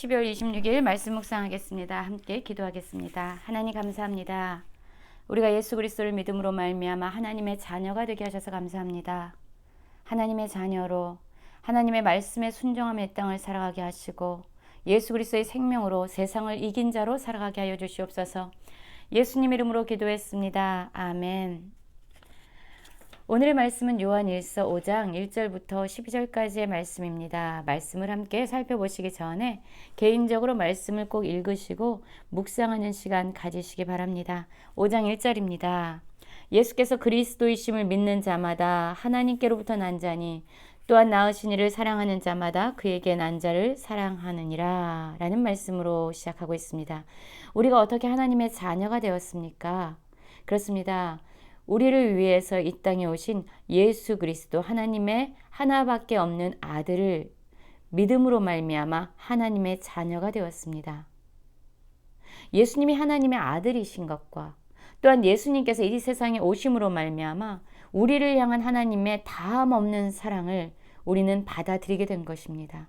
12월 26일 말씀 묵상하겠습니다. 함께 기도하겠습니다. 하나님 감사합니다. 우리가 예수 그리스도를 믿음으로 말미암아 하나님의 자녀가 되게 하셔서 감사합니다. 하나님의 자녀로 하나님의 말씀에 순종하며 이 땅을 살아가게 하시고 예수 그리스도의 생명으로 세상을 이긴 자로 살아가게 하여 주시옵소서. 예수님 이름으로 기도했습니다. 아멘. 오늘의 말씀은 요한일서 5장 1절부터 12절까지의 말씀입니다. 말씀을 함께 살펴보시기 전에 개인적으로 말씀을 꼭 읽으시고 묵상하는 시간 가지시기 바랍니다. 5장 1절입니다. 예수께서 그리스도이심을 믿는 자마다 하나님께로부터 난 자니 또한 낳으신 이를 사랑하는 자마다 그에게 난 자를 사랑하느니라 라는 말씀으로 시작하고 있습니다. 우리가 어떻게 하나님의 자녀가 되었습니까? 그렇습니다. 우리를 위해서 이 땅에 오신 예수 그리스도 하나님의 하나밖에 없는 아들을 믿음으로 말미암아 하나님의 자녀가 되었습니다. 예수님이 하나님의 아들이신 것과 또한 예수님께서 이 세상에 오심으로 말미암아 우리를 향한 하나님의 다함 없는 사랑을 우리는 받아들이게 된 것입니다.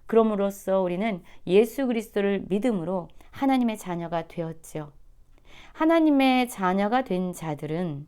그럼으로써 우리는 예수 그리스도를 믿음으로 하나님의 자녀가 되었지요. 하나님의 자녀가 된 자들은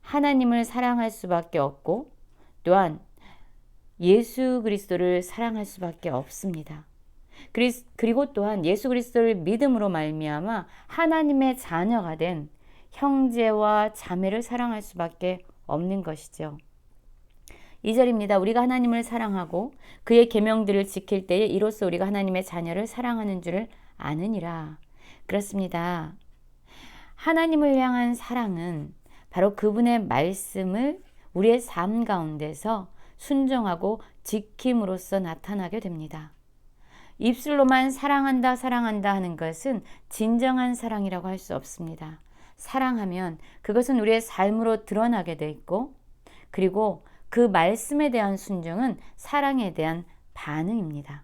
하나님을 사랑할 수밖에 없고 또한 예수 그리스도를 사랑할 수밖에 없습니다. 그리고 또한 예수 그리스도를 믿음으로 말미암아 하나님의 자녀가 된 형제와 자매를 사랑할 수밖에 없는 것이죠. 2절입니다. 우리가 하나님을 사랑하고 그의 계명들을 지킬 때에 이로써 우리가 하나님의 자녀를 사랑하는 줄을 아느니라. 그렇습니다. 하나님을 향한 사랑은 바로 그분의 말씀을 우리의 삶 가운데서 순종하고 지킴으로써 나타나게 됩니다. 입술로만 사랑한다 사랑한다 하는 것은 진정한 사랑이라고 할 수 없습니다. 사랑하면 그것은 우리의 삶으로 드러나게 돼 있고 그리고 그 말씀에 대한 순종은 사랑에 대한 반응입니다.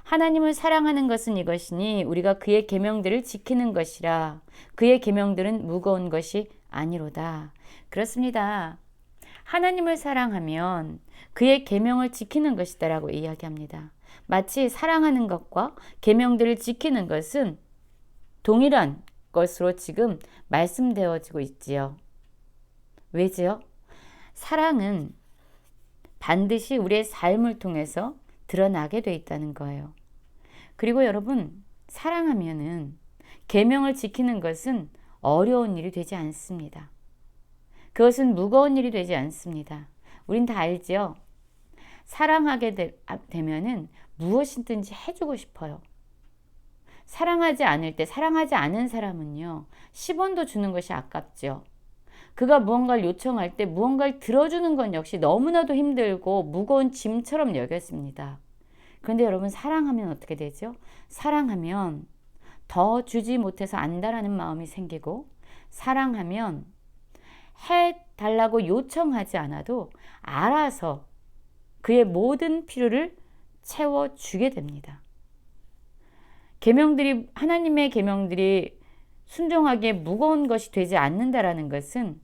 하나님을 사랑하는 것은 이것이니 우리가 그의 계명들을 지키는 것이라. 그의 계명들은 무거운 것이 아니로다. 그렇습니다. 하나님을 사랑하면 그의 계명을 지키는 것이다라고 이야기합니다. 마치 사랑하는 것과 계명들을 지키는 것은 동일한 것으로 지금 말씀되어지고 있지요. 왜지요? 사랑은 반드시 우리의 삶을 통해서 드러나게 돼 있다는 거예요. 그리고 여러분, 사랑하면은 계명을 지키는 것은 어려운 일이 되지 않습니다. 그것은 무거운 일이 되지 않습니다. 우린 다 알죠? 사랑하게 되면은 무엇이든지 해주고 싶어요. 사랑하지 않을 때, 사랑하지 않은 사람은요, 10원도 주는 것이 아깝죠. 그가 무언가를 요청할 때 무언가를 들어주는 건 역시 너무나도 힘들고 무거운 짐처럼 여겼습니다. 그런데 여러분, 사랑하면 어떻게 되죠? 사랑하면 더 주지 못해서 안다라는 마음이 생기고, 사랑하면 해달라고 요청하지 않아도 알아서 그의 모든 필요를 채워주게 됩니다. 하나님의 계명들이 순종하기에 무거운 것이 되지 않는다라는 것은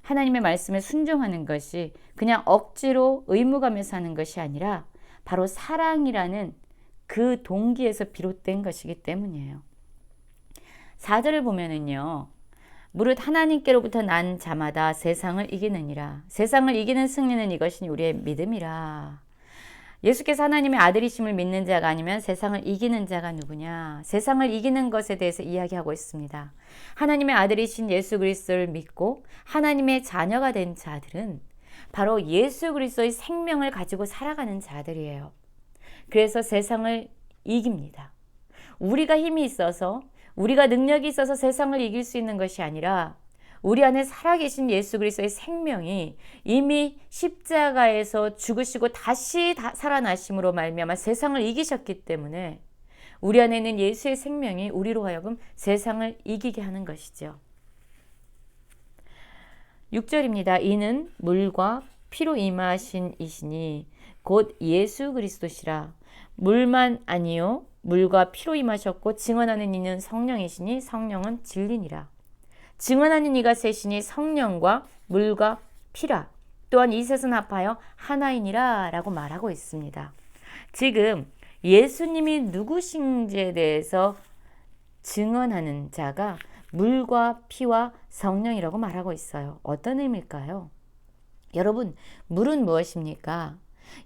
하나님의 말씀에 순종하는 것이 그냥 억지로 의무감에서 하는 것이 아니라 바로 사랑이라는 그 동기에서 비롯된 것이기 때문이에요. 4절을 보면은요. 무릇 하나님께로부터 난 자마다 세상을 이기느니라. 세상을 이기는 승리는 이것이니 우리의 믿음이라. 예수께서 하나님의 아들이심을 믿는 자가 아니면 세상을 이기는 자가 누구냐? 세상을 이기는 것에 대해서 이야기하고 있습니다. 하나님의 아들이신 예수 그리스도를 믿고 하나님의 자녀가 된 자들은 바로 예수 그리스도의 생명을 가지고 살아가는 자들이에요. 그래서 세상을 이깁니다. 우리가 힘이 있어서, 우리가 능력이 있어서 세상을 이길 수 있는 것이 아니라 우리 안에 살아계신 예수 그리스도의 생명이 이미 십자가에서 죽으시고 다시 살아나심으로 말미암아 세상을 이기셨기 때문에 우리 안에 있는 예수의 생명이 우리로 하여금 세상을 이기게 하는 것이죠. 6절입니다. 이는 물과 피로 임하신 이시니 곧 예수 그리스도시라. 물만 아니요 물과 피로 임하셨고 증언하는 이는 성령이시니 성령은 진리니라. 증언하는 이가 셋이니 성령과 물과 피라. 또한 이 셋은 합하여 하나이니라 라고 말하고 있습니다. 지금 예수님이 누구신지에 대해서 증언하는 자가 물과 피와 성령이라고 말하고 있어요. 어떤 의미일까요? 여러분, 물은 무엇입니까?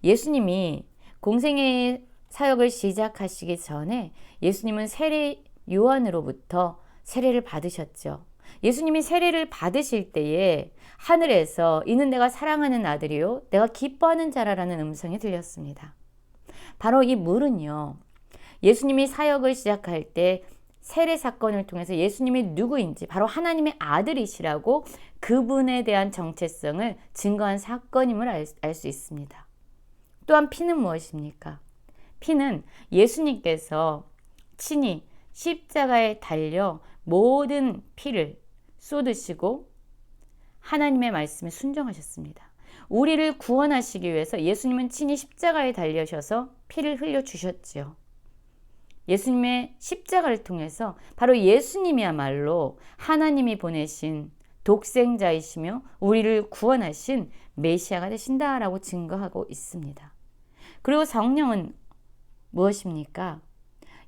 예수님이 공생의 사역을 시작하시기 전에 예수님은 세례 요한으로부터 세례를 받으셨죠. 예수님이 세례를 받으실 때에 하늘에서 이는 내가 사랑하는 아들이요 내가 기뻐하는 자라라는 음성이 들렸습니다. 바로 이 물은요, 예수님이 사역을 시작할 때 세례 사건을 통해서 예수님이 누구인지 바로 하나님의 아들이시라고 그분에 대한 정체성을 증거한 사건임을 알 수 있습니다. 또한 피는 무엇입니까? 피는 예수님께서 친히 십자가에 달려 모든 피를 쏟으시고 하나님의 말씀에 순종하셨습니다. 우리를 구원하시기 위해서 예수님은 친히 십자가에 달려셔서 피를 흘려주셨지요. 예수님의 십자가를 통해서 바로 예수님이야말로 하나님이 보내신 독생자이시며 우리를 구원하신 메시아가 되신다라고 증거하고 있습니다. 그리고 성령은 무엇입니까?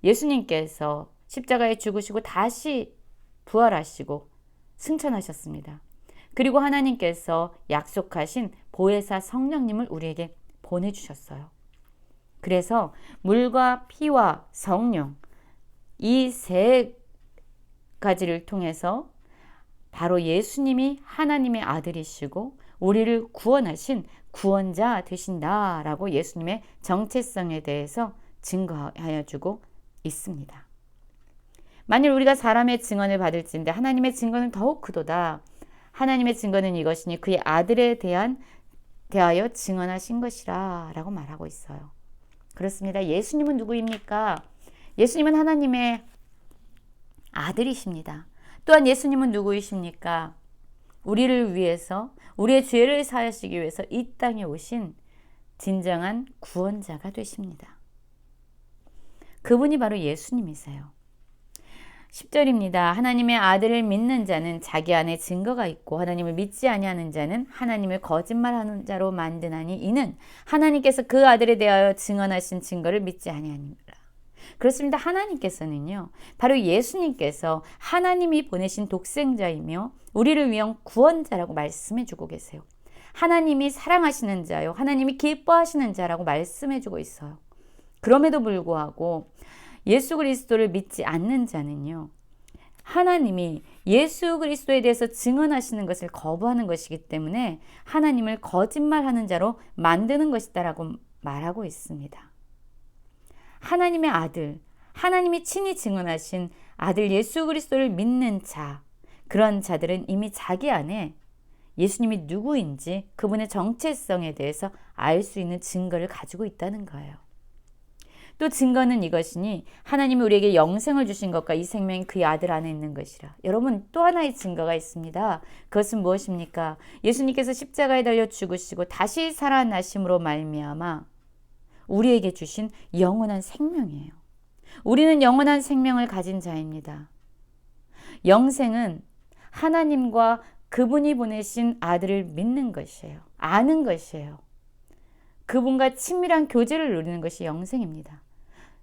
예수님께서 십자가에 죽으시고 다시 부활하시고 승천하셨습니다. 그리고 하나님께서 약속하신 보혜사 성령님을 우리에게 보내주셨어요. 그래서 물과 피와 성령, 이 세 가지를 통해서 바로 예수님이 하나님의 아들이시고 우리를 구원하신 구원자 되신다라고 예수님의 정체성에 대해서 증거하여 주고 있습니다. 만일 우리가 사람의 증언을 받을진대 하나님의 증거는 더욱 크도다. 하나님의 증거는 이것이니 그의 아들에 대하여 증언하신 것이라 라고 말하고 있어요. 그렇습니다. 예수님은 누구입니까? 예수님은 하나님의 아들이십니다. 또한 예수님은 누구이십니까? 우리를 위해서 우리의 죄를 사하시기 위해서 이 땅에 오신 진정한 구원자가 되십니다. 그분이 바로 예수님이세요. 10절입니다. 하나님의 아들을 믿는 자는 자기 안에 증거가 있고 하나님을 믿지 아니하는 자는 하나님을 거짓말하는 자로 만드나니 이는 하나님께서 그 아들에 대하여 증언하신 증거를 믿지 아니하니라. 그렇습니다. 하나님께서는요, 바로 예수님께서 하나님이 보내신 독생자이며 우리를 위한 구원자라고 말씀해 주고 계세요. 하나님이 사랑하시는 자요, 하나님이 기뻐하시는 자라고 말씀해 주고 있어요. 그럼에도 불구하고 예수 그리스도를 믿지 않는 자는요, 하나님이 예수 그리스도에 대해서 증언하시는 것을 거부하는 것이기 때문에 하나님을 거짓말하는 자로 만드는 것이다라고 말하고 있습니다. 하나님의 아들, 하나님이 친히 증언하신 아들 예수 그리스도를 믿는 자, 그런 자들은 이미 자기 안에 예수님이 누구인지 그분의 정체성에 대해서 알 수 있는 증거를 가지고 있다는 거예요. 또 증거는 이것이니 하나님이 우리에게 영생을 주신 것과 이 생명이 그의 아들 안에 있는 것이라. 여러분, 또 하나의 증거가 있습니다. 그것은 무엇입니까? 예수님께서 십자가에 달려 죽으시고 다시 살아나심으로 말미암아 우리에게 주신 영원한 생명이에요. 우리는 영원한 생명을 가진 자입니다. 영생은 하나님과 그분이 보내신 아들을 믿는 것이에요. 아는 것이에요. 그분과 친밀한 교제를 누리는 것이 영생입니다.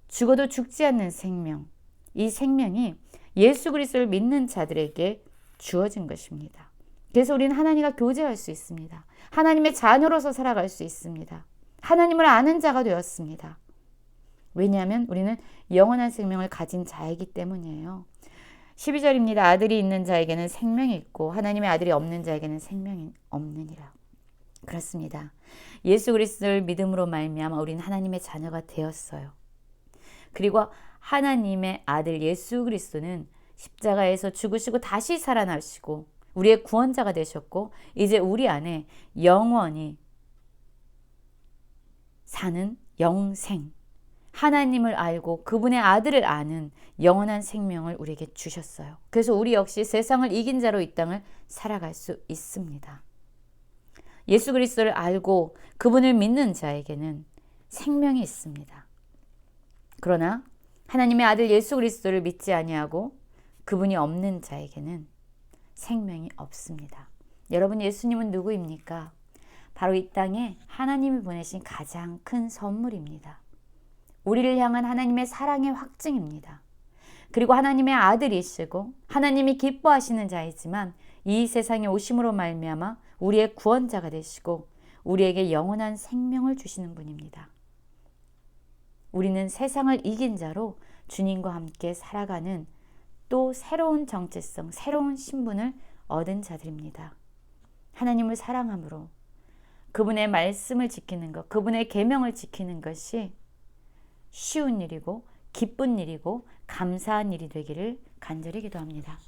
죽어도 죽지 않는 생명, 이 생명이 예수 그리스도를 믿는 자들에게 주어진 것입니다. 그래서 우리는 하나님과 교제할 수 있습니다. 하나님의 자녀로서 살아갈 수 있습니다. 하나님을 아는 자가 되었습니다. 왜냐하면 우리는 영원한 생명을 가진 자이기 때문이에요. 12절입니다. 아들이 있는 자에게는 생명이 있고 하나님의 아들이 없는 자에게는 생명이 없느니라. 그렇습니다. 예수 그리스도를 믿음으로 말미암아 우리는 하나님의 자녀가 되었어요. 그리고 하나님의 아들 예수 그리스도는 십자가에서 죽으시고 다시 살아나시고 우리의 구원자가 되셨고 이제 우리 안에 영원히 사는 영생, 하나님을 알고 그분의 아들을 아는 영원한 생명을 우리에게 주셨어요. 그래서 우리 역시 세상을 이긴 자로 이 땅을 살아갈 수 있습니다. 예수 그리스도를 알고 그분을 믿는 자에게는 생명이 있습니다. 그러나 하나님의 아들 예수 그리스도를 믿지 아니하고 그분이 없는 자에게는 생명이 없습니다. 여러분, 예수님은 누구입니까? 바로 이 땅에 하나님이 보내신 가장 큰 선물입니다. 우리를 향한 하나님의 사랑의 확증입니다. 그리고 하나님의 아들이시고 하나님이 기뻐하시는 자이지만 이 세상에 오심으로 말미암아 우리의 구원자가 되시고 우리에게 영원한 생명을 주시는 분입니다. 우리는 세상을 이긴 자로 주님과 함께 살아가는 또 새로운 정체성, 새로운 신분을 얻은 자들입니다. 하나님을 사랑함으로 그분의 말씀을 지키는 것, 그분의 계명을 지키는 것이 쉬운 일이고 기쁜 일이고 감사한 일이 되기를 간절히 기도합니다.